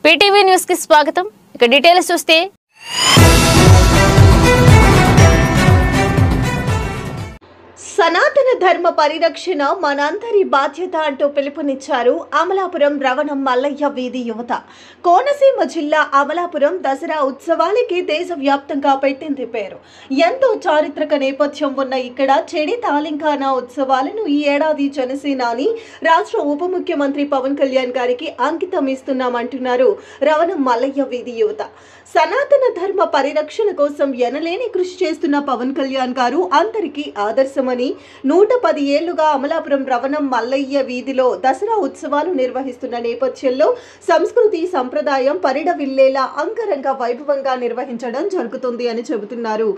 PTV news కి స్వాగతం. ఇక డీటెయిల్స్ చూస్తే సనాతన ధర్మ పరిరక్షణ మనందరి బాధ్యత అంటూ పిలుపునిచ్చారు అమలాపురం రవణం మల్లయ్య వీధి యువత. కోనసీమ జిల్లా అమలాపురం దసరా ఉత్సవాలకి దేశవ్యాప్తంగా పెట్టింది పేరు. ఎంతో చారిత్రక నేపథ్యం ఉన్న ఇక్కడ చెడి తాలింకానా ఉత్సవాలను ఈ ఏడాది జనసేనాని రాష్ట్ర ఉప ముఖ్యమంత్రి పవన్ కళ్యాణ్ గారికి అంకితం ఇస్తున్నామంటున్నారు రవణం మల్లయ్య వీధి యువత. సనాతన ధర్మ పరిరక్షణ కోసం ఎనలేని కృషి చేస్తున్న పవన్ కళ్యాణ్ గారు అందరికీ ఆదర్శమని 110 ఏళ్లుగా అమలాపురం రవణం మల్లయ్య వీధిలో దసరా ఉత్సవాలు నిర్వహిస్తున్న నేపథ్యంలో సంస్కృతి సంప్రదాయం పరిడవిల్లేలా అంగరంగ వైభవంగా నిర్వహించడం జరుగుతుంది అని చెబుతున్నారు.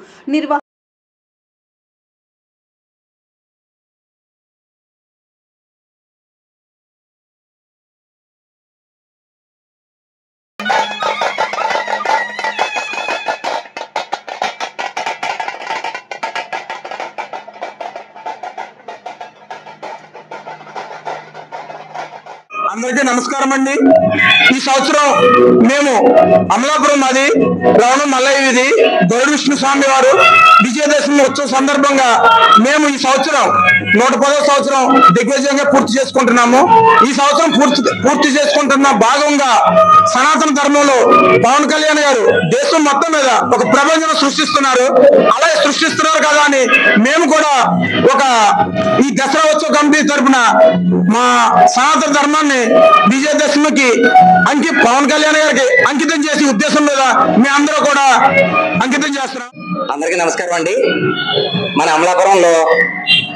అందరికీ నమస్కారం అండి. ఈ సంవత్సరం మేము అమలాపురం అది రవణం మల్లయ్య వీధి గరుడ విష్ణు స్వామి వారు విజయదశమి ఉత్సవం సందర్భంగా మేము ఈ సంవత్సరం 110వ సంవత్సరం దిగ్విజయంగా పూర్తి చేసుకుంటున్నాము. ఈ సంవత్సరం పూర్తి చేసుకుంటున్న భాగంగా సనాతన ధర్మంలో పవన్ కళ్యాణ్ గారు దేశం మొత్తం మీద ఒక ప్రపంచం సృష్టిస్తున్నారు. అలాగే సృష్టిస్తున్నారు కదా అని మేము కూడా ఈ దసరా ఉత్సవ కమిటీ తరఫున మా సనాతన ధర్మాన్ని విజయదశమికి పవన్ కళ్యాణ్ గారికి అంకితం చేసే ఉద్దేశం మీద మీ అందరూ కూడా అంకితం చేస్తున్నాం. అందరికీ నమస్కారం అండి. మన అమలాపురంలో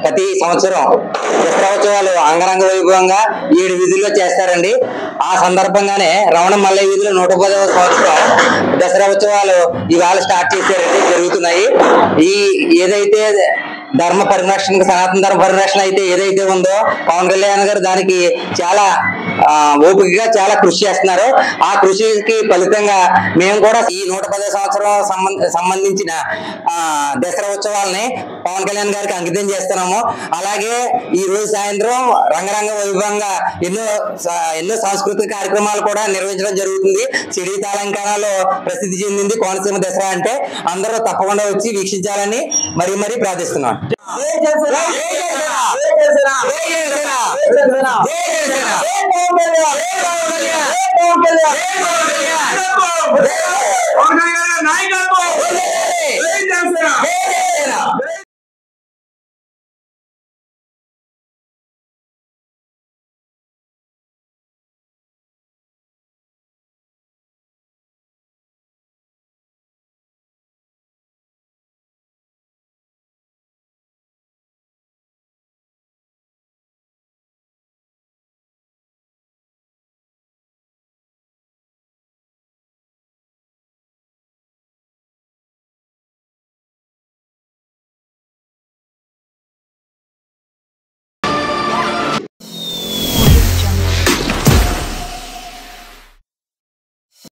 ప్రతి సంవత్సరం దసరా ఉత్సవాలు అంగరంగ వైభవంగా 7 వీధుల్లో చేస్తారండి. ఆ సందర్భంగానే రవణం మల్లయ్య వీధిలో 110వ సంవత్సరం దసరా ఉత్సవాలు ఇవాళ స్టార్ట్ చేశారండి, జరుగుతున్నాయి. ఏదైతే ధర్మ పరిరక్షణ, సనాతన ధర్మ పరిరక్షణ అయితే ఏదైతే ఉందో పవన్ కళ్యాణ్ గారు దానికి చాలా ఓపికగా చాలా కృషి చేస్తున్నారు. ఆ కృషికి ఫలితంగా మేము కూడా ఈ 110వ సంవత్సరం సంబంధించిన దసరా ఉత్సవాలని పవన్ కళ్యాణ్ గారికి అంకితం చేస్తున్నాము. అలాగే ఈ రోజు సాయంత్రం రంగరంగ వైభవంగా ఎన్నో సాంస్కృతిక కార్యక్రమాలు కూడా నిర్వహించడం జరుగుతుంది. సిడి తెలంగాణలో ప్రసిద్ధి చెందింది కోనసీమ దసరా అంటే. అందరూ తప్పకుండా వచ్చి వీక్షించాలని మరీ ప్రార్థిస్తున్నాం. జై జనసేన, జై జనసేన, జై జనసేన, జై జనసేన, జై జనసేన, జై పవన్ కళ్యాణ్, జై పవన్ కళ్యాణ్.